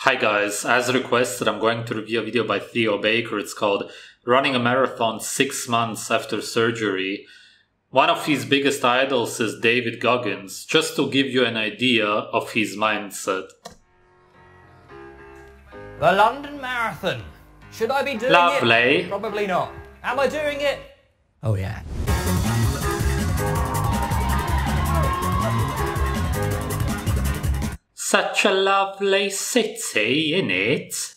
Hi guys, as requested I'm going to review a video by Theo Baker. It's called Running a Marathon 6 months after surgery. One of his biggest idols is David Goggins, just to give you an idea of his mindset. The London Marathon. Should I be doing Lovely. it? Probably not. Am I doing it? Oh yeah. Such a lovely city, innit?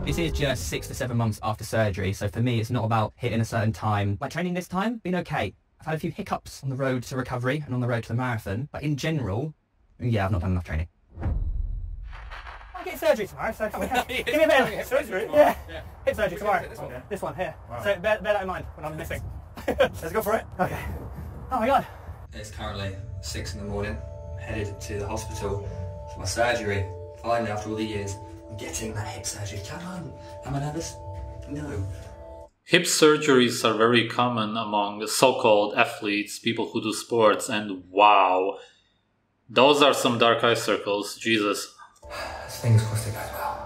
This is just 6 to 7 months after surgery, so for me it's not about hitting a certain time. Like training this time, been okay. I've had a few hiccups on the road to recovery and on the road to the marathon, but in general, yeah, I've not done enough training. I'm getting surgery tomorrow, so come on. Give me a bit of surgery. Yeah. Hip surgery tomorrow. This one here. Wow. So bear that in mind when I'm missing. Let's go for it. Okay. Oh my god. It's currently 6 in the morning. Headed to the hospital for my surgery. Finally, after all the years, I'm getting that hip surgery. Come on. Am I nervous? No. Hip surgeries are very common among so-called athletes, people who do sports, and wow, those are some dark eye circles, Jesus. Fingers crossed it goes well.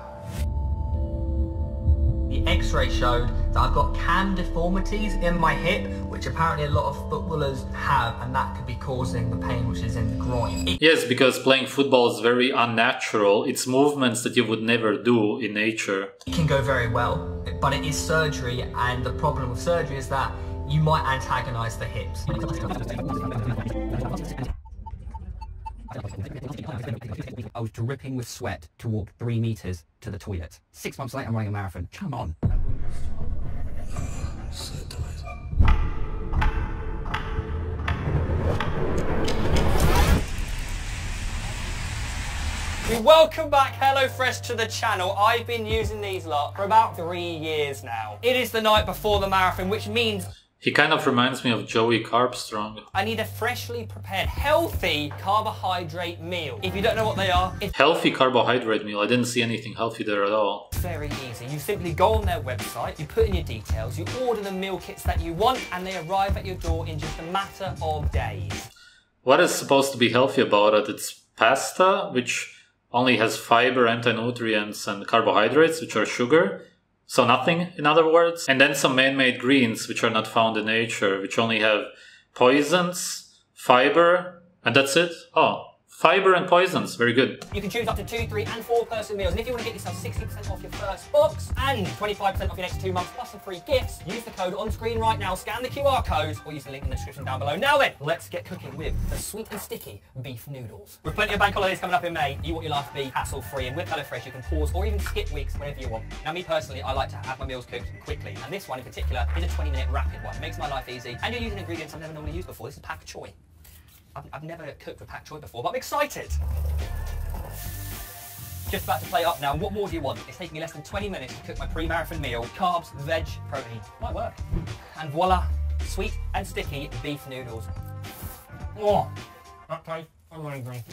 The x-ray showed that I've got cam deformities in my hip, which apparently a lot of footballers have, and that could be causing the pain which is in the groin. Yes, because playing football is very unnatural. It's movements that you would never do in nature. It can go very well, but it is surgery, and the problem with surgery is that you might antagonize the hips. I was dripping with sweat to walk 3 meters to the toilet. 6 months later, I'm running a marathon. Come on. So tired. Welcome back, HelloFresh, to the channel. I've been using these lot for about 3 years now. It is the night before the marathon, which means He kind of reminds me of Joey Carbstrong. I need a freshly prepared, healthy carbohydrate meal. If you don't know what they are, it's Healthy carbohydrate meal. I didn't see anything healthy there at all. very easy. You simply go on their website, you put in your details, you order the meal kits that you want, and they arrive at your door in just a matter of days. What is supposed to be healthy about it? It's pasta, which only has fiber, anti-nutrients, and carbohydrates, which are sugar. So nothing, in other words. And then some man-made greens, which are not found in nature, which only have poisons, fiber, and that's it. Oh, fiber and poisons, very good. You can choose up to 2, 3, and 4 person meals. And if you want to get yourself 60% off your first box and 25% off your next 2 months plus some free gifts, use the code on screen right now, scan the QR code, or use the link in the description down below. Now then, let's get cooking with the sweet and sticky beef noodles. With plenty of bank holidays coming up in May, you want your life to be hassle-free, and with HelloFresh you can pause or even skip weeks whenever you want. Now me personally, I like to have my meals cooked quickly, and this one in particular is a 20-minute rapid one. It makes my life easy, and you're using ingredients I've never normally used before. This is pak choy. I've never cooked with pak choy before, but I'm excited. Just about to plate up now. What more do you want? It's taking me less than 20 minutes to cook my pre-marathon meal. Carbs, veg, protein. Might work. And voila, sweet and sticky beef noodles. Oh, that tastes amazing.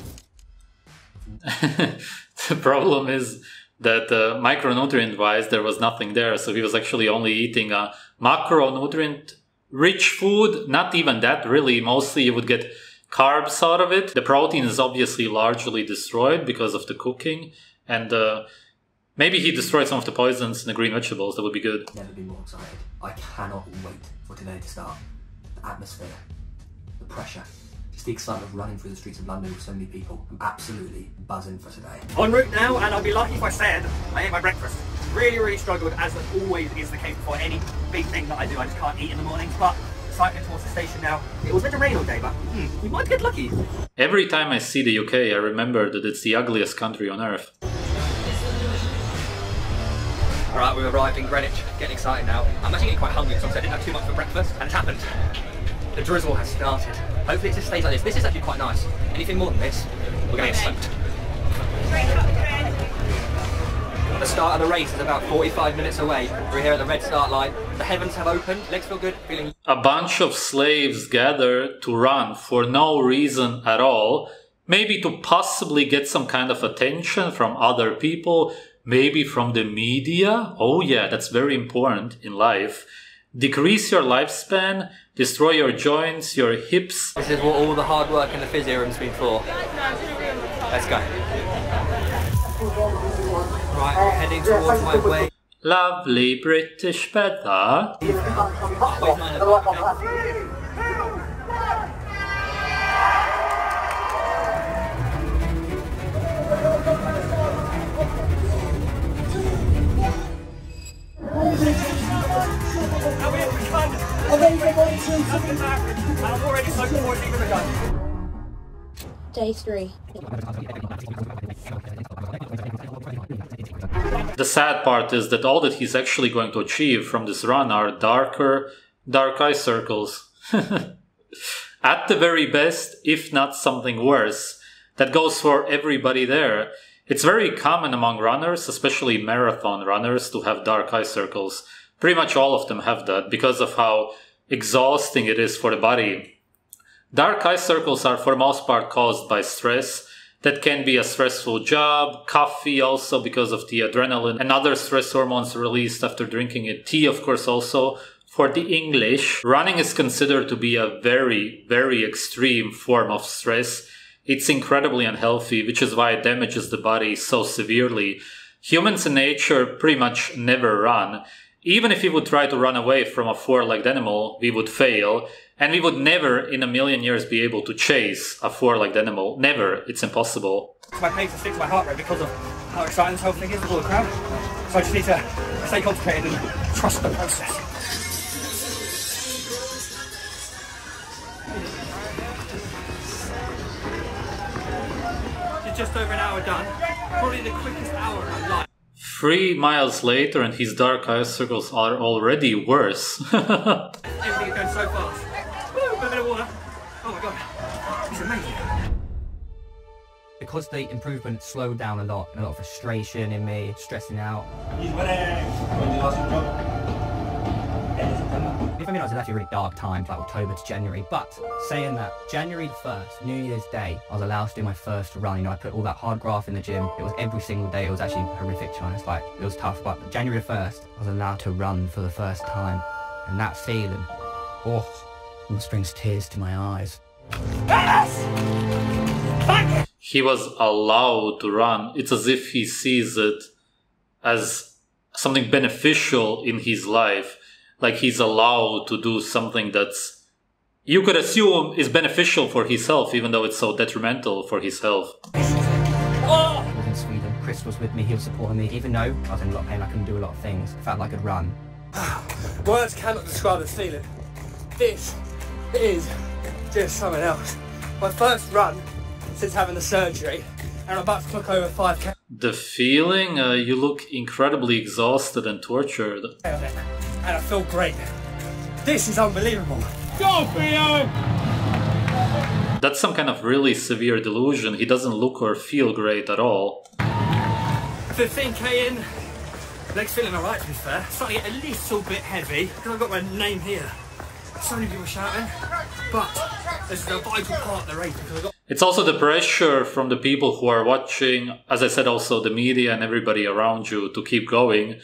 The problem is that micronutrient-wise there was nothing there, so he was actually only eating a macronutrient-rich food. Not even that, really. Mostly you would get carbs out of it. The protein is obviously largely destroyed because of the cooking, and maybe he destroyed some of the poisons in the green vegetables. That would be good. Never been more excited. I cannot wait for today to start. The atmosphere, the pressure, just the excitement of running through the streets of London with so many people. I'm absolutely buzzing for today. En route now, and I'll be lucky if I said I ate my breakfast. Really struggled, as always is the case before any big thing that I do. I just can't eat in the mornings, but cycling towards the station now. It was meant to rain all day, but we might get lucky. Every time I see the UK, I remember that it's the ugliest country on earth. Alright, we've arrived in Greenwich. Getting excited now. I'm actually getting quite hungry because I didn't have too much for breakfast, and it's happened. The drizzle has started. Hopefully it just stays like this. This is actually quite nice. Anything more than this, we're going to get soaked. The start of the race is about 45 minutes away. We're here at the red start line. The heavens have opened. Legs feel good. Feeling. A bunch of slaves gather to run for no reason at all. Maybe to possibly get some kind of attention from other people. Maybe from the media. Oh yeah, that's very important in life. Decrease your lifespan. Destroy your joints, your hips. This is what all the hard work in the physio room's been for. Let's go. heading towards my way. Lovely British weather. I'm already so before it's even begun. Day 3. The sad part is that all that he's actually going to achieve from this run are dark eye circles. At the very best, if not something worse. That goes for everybody there. It's very common among runners, especially marathon runners, to have dark eye circles. Pretty much all of them have that because of how exhausting it is for the body. Dark eye circles are for the most part caused by stress. That can be a stressful job, coffee also because of the adrenaline and other stress hormones released after drinking it, tea of course also. For the English, running is considered to be a very, very extreme form of stress. It's incredibly unhealthy, which is why it damages the body so severely. Humans in nature pretty much never run. Even if we would try to run away from a four-legged animal, we would fail. And we would never in a million years be able to chase a four-legged animal. Never. It's impossible. My pace is fixed my heart rate because of how exciting this whole thing is with all the crowd. So I just need to stay concentrated and trust the process. It's just over an hour done. Probably the quickest hour of my life. 3 miles later and his dark eye circles are already worse. Everything is going so fast. Woo, a bit of water. Oh my god, it's amazing. Because the improvement slowed down a lot, and a lot of frustration in me, stressing out. If I'm honest, it's actually a really dark time, like October to January, but saying that, January the 1st, New Year's Day, I was allowed to do my first run. You know, I put all that hard graft in the gym. It was every single day. It was actually horrific, to be honest. Like, it was tough, but January the 1st, I was allowed to run for the first time. And that feeling, oh, almost brings tears to my eyes. He was allowed to run. It's as if he sees it as something beneficial in his life. Like he's allowed to do something that's, you could assume, is beneficial for his health, even though it's so detrimental for his health. I was in Sweden. Chris was with me. He was supporting me. Even though I was in a lot of pain, I couldn't do a lot of things. I felt like I could run. Words cannot describe this feeling. This is just something else. My first run since having the surgery, and I'm about to clock over 5K. The feeling? You look incredibly exhausted and tortured. And I feel great. This is unbelievable. Go, Theo! That's some kind of really severe delusion. He doesn't look or feel great at all. 15k in. Legs feeling alright, to be fair. Starting to get a little bit heavy, because I've got my name here. So many people shouting, but this is a vital part of the race because I got. It's also the pressure from the people who are watching, as I said, also the media and everybody around you to keep going,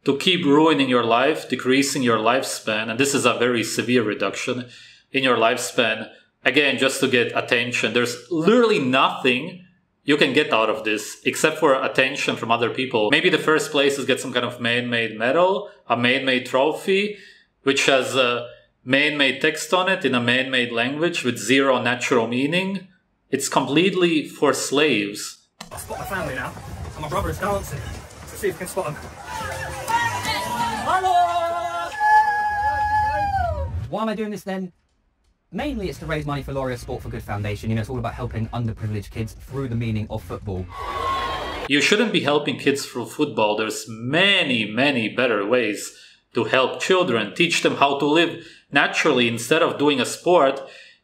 to keep ruining your life, decreasing your lifespan, and this is a very severe reduction in your lifespan. Again, just to get attention. There's literally nothing you can get out of this except for attention from other people. Maybe the first place is get some kind of man-made medal, a man-made trophy, which has man-made text on it in a man-made language with zero natural meaning. It's completely for slaves. I spot my family now, and my brother is dancing. Let's see if we can spot him. Hello! Why am I doing this then? Mainly it's to raise money for Laureate Sport for Good Foundation. You know, it's all about helping underprivileged kids through the meaning of football. You shouldn't be helping kids through football. There's many, many better ways to help children, teach them how to live naturally instead of doing a sport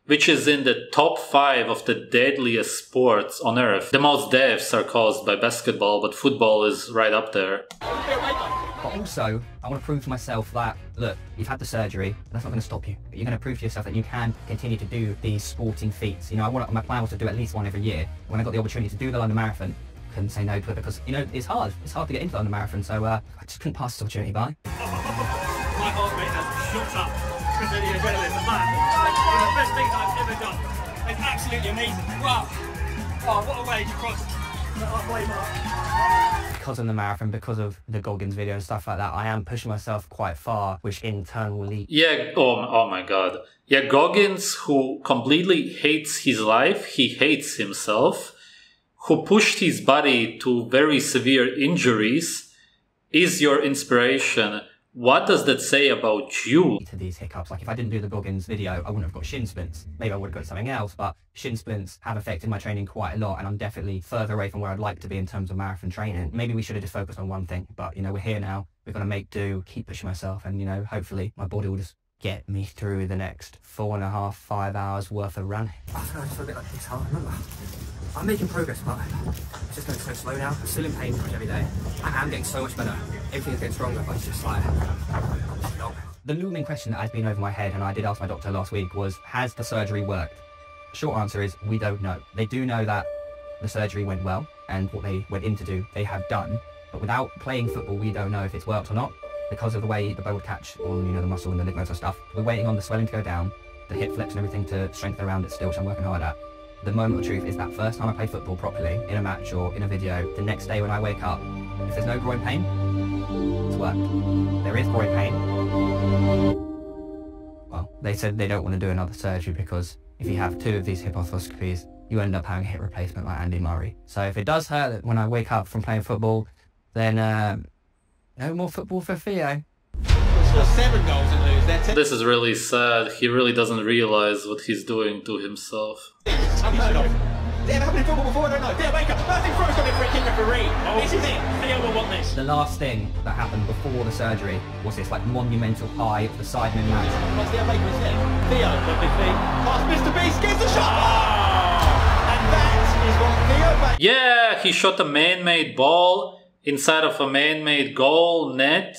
which is in the top 5 of the deadliest sports on earth. The most deaths are caused by basketball, but football is right up there. But also, I want to prove to myself that, look, you've had the surgery, that's not going to stop you. But you're going to prove to yourself that you can continue to do these sporting feats. You know, my plan was to do at least one every year. When I got the opportunity to do the London Marathon, I couldn't say no to it because, you know, it's hard. It's hard to get into the London Marathon, so I just couldn't pass this opportunity by. My heart rate has shot up because of the adrenaline. One of the best things I've ever done. It's absolutely amazing. Wow. Oh, what a way to cross the halfway mark. because of the marathon, because of the Goggins video and stuff like that, I am pushing myself quite far, which in turn will lead. Yeah, oh my god. Yeah, Goggins, who completely hates his life, he hates himself, who pushed his body to very severe injuries, is your inspiration. What does that say about you? To these hiccups, like if I didn't do the Goggins video, I wouldn't have got shin splints. Maybe I would have got something else, but shin splints have affected my training quite a lot, and I'm definitely further away from where I'd like to be in terms of marathon training. Maybe we should have just focused on one thing, but you know, we're here now. We're going to make do, keep pushing myself, and you know, hopefully my body will just get me through the next 4.5, 5 hours worth of running. I feel like I just feel a bit like disheartened. I'm making progress, but it's just going so slow now. I'm still in pain pretty much every day. I am getting so much better. Everything is getting stronger, but it's just like, no. The looming question that has been over my head, and I did ask my doctor last week, was, has the surgery worked? Short answer is, we don't know. They do know that the surgery went well, and what they went in to do, they have done. But without playing football, we don't know if it's worked or not, because of the way the bow would catch on, you know, the muscle and the ligaments and stuff. We're waiting on the swelling to go down, the hip flex and everything to strengthen around it still, which I'm working hard at. The moment of truth is that first time I play football properly, in a match or in a video, the next day when I wake up, if there's no groin pain, it's worked. There is groin pain. Well, they said they don't want to do another surgery because if you have 2 of these hip arthroscopies, you end up having a hip replacement like Andy Murray. So if it does hurt when I wake up from playing football, then no more football for Theo. Scored 7 goals and lose. They're This is really sad. He really doesn't realize what he's doing to himself. unheard of. They ever happened in football before? I don't know. Theo Baker, Martin Crow's got a free kick referee. This is it. Theo will want this. The last thing that happened before the surgery was this like monumental high of the Sidemen match. What's Theo Baker instead? Theo, lovely feet. Past Mr. Beast, gets the shot. And that is what Theo Baker... Yeah, he shot a man-made ball inside of a man-made goal net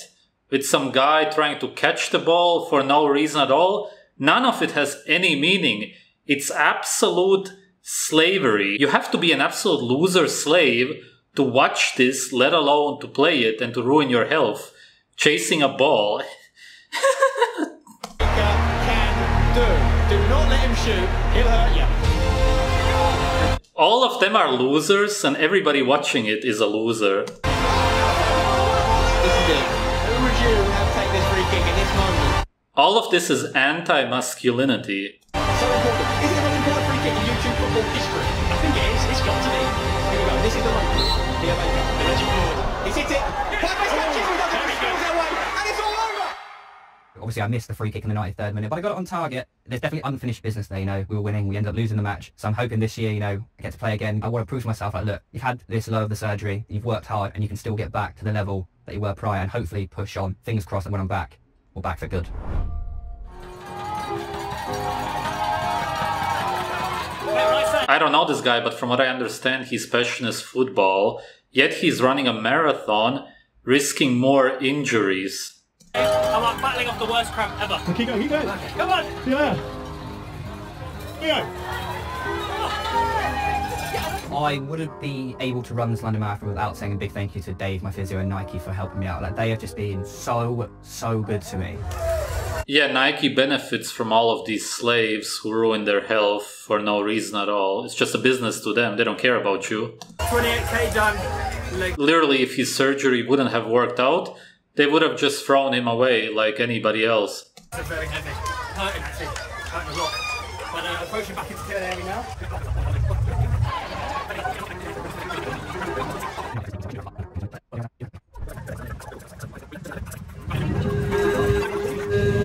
with some guy trying to catch the ball for no reason at all. None of it has any meaning. It's absolute slavery. You have to be an absolute loser slave to watch this, let alone to play it and to ruin your health. Chasing a ball. can do. Do not let him shoot. He'll hurt you. All of them are losers and everybody watching it is a loser. This is it. Who would you have take this free kick in this moment? All of this is anti-masculinity. So important. Is it the most important free kick in YouTube football history? I think it is. It's got to be. Here we go. This is the moment. Theo Baker. The legend forward. He's hit it. Perfect catches. He does it. He goes that way. And it's all over. Obviously I missed the free kick in the 93rd minute, but I got it on target. There's definitely unfinished business there, you know. We were winning, we ended up losing the match. So I'm hoping this year, you know, I get to play again. I want to prove to myself, like, look, you've had this low of the surgery, you've worked hard, and you can still get back to the level that you were prior and hopefully push on. Fingers crossed that when I'm back, we're back for good. I don't know this guy, but from what I understand, his passion is football. Yet he's running a marathon, risking more injuries. I'm like battling off the worst cramp ever. Keep going, keep going. Come on! Yeah. Theo. I wouldn't be able to run this London Marathon without saying a big thank you to Dave, my physio, and Nike for helping me out. Like, they have just been so good to me. Yeah, Nike benefits from all of these slaves who ruin their health for no reason at all. It's just a business to them. They don't care about you. 28k done. Literally, if his surgery wouldn't have worked out, they would have just thrown him away like anybody else. It's very heavy. Hurting actually. Hurting a lot. But approaching back into the area now.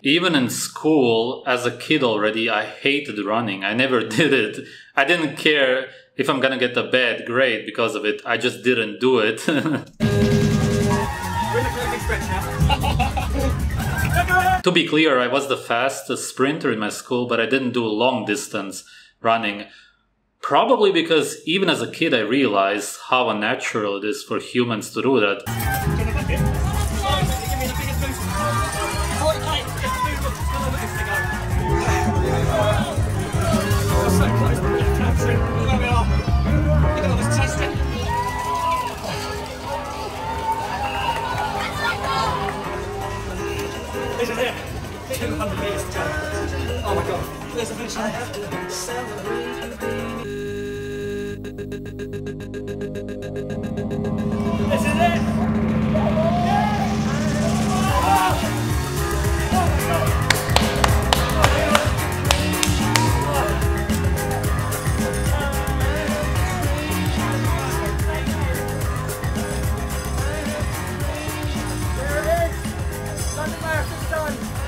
Even in school, as a kid already, I hated running. I never did it. I didn't care if I'm gonna get a bad grade because of it. I just didn't do it. To be clear, I was the fastest sprinter in my school, but I didn't do long distance running. Probably because even as a kid I realized how unnatural it is for humans to do that. This is it. 200 meters to go. Oh my god. There's a finish line. This is it.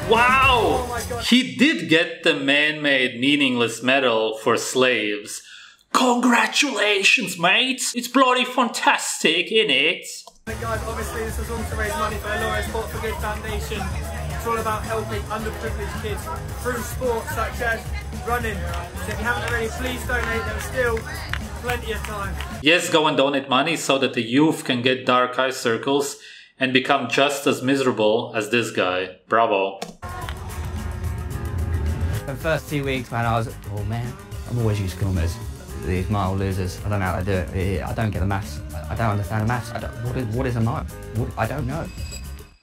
Wow! Oh my God. He did get the man-made meaningless medal for slaves. Congratulations, mates! It's bloody fantastic, innit? Hey guys, obviously this is all to raise money for the Laura Sport for Good Foundation. It's all about helping underprivileged kids through sports such as running. So if you haven't already, please donate. There's still plenty of time. Yes, go and donate money so that the youth can get dark eye circles and become just as miserable as this guy. Bravo. For the first 2 weeks, man, I was, oh man, I'm always used to kilometres. These mile losers, I don't know how to do it. I don't get the maths. I don't understand the maths. What is a mile? I don't know.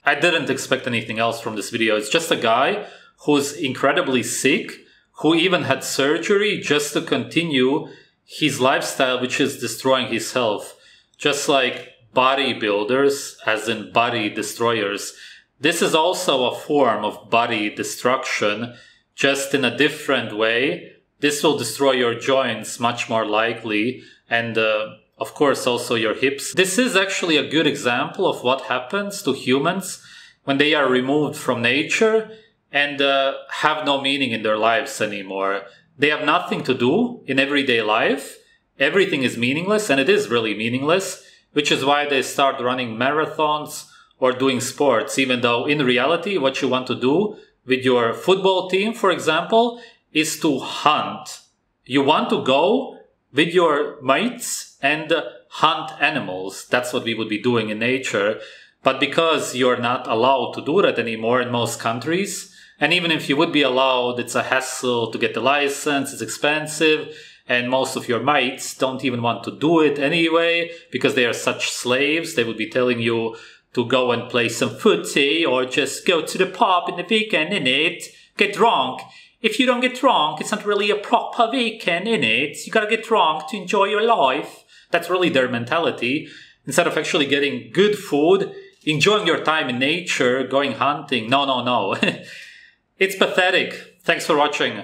I didn't expect anything else from this video. It's just a guy who's incredibly sick, who even had surgery just to continue his lifestyle, which is destroying his health. Just like bodybuilders, as in body destroyers. This is also a form of body destruction, just in a different way. This will destroy your joints much more likely, and of course also your hips. This is actually a good example of what happens to humans when they are removed from nature and have no meaning in their lives anymore. They have nothing to do in everyday life. Everything is meaningless, and it is really meaningless, which is why they start running marathons or doing sports, even though in reality what you want to do with your football team, for example, is to hunt. You want to go with your mates and hunt animals. That's what we would be doing in nature. But because you're not allowed to do that anymore in most countries, and even if you would be allowed, it's a hassle to get the license, it's expensive, and most of your mates don't even want to do it anyway, because they are such slaves. They would be telling you to go and play some footy, or just go to the pub in the weekend, innit? Get drunk. If you don't get drunk, it's not really a proper weekend, innit? You gotta get drunk to enjoy your life. That's really their mentality. Instead of actually getting good food, enjoying your time in nature, going hunting. No. It's pathetic. Thanks for watching.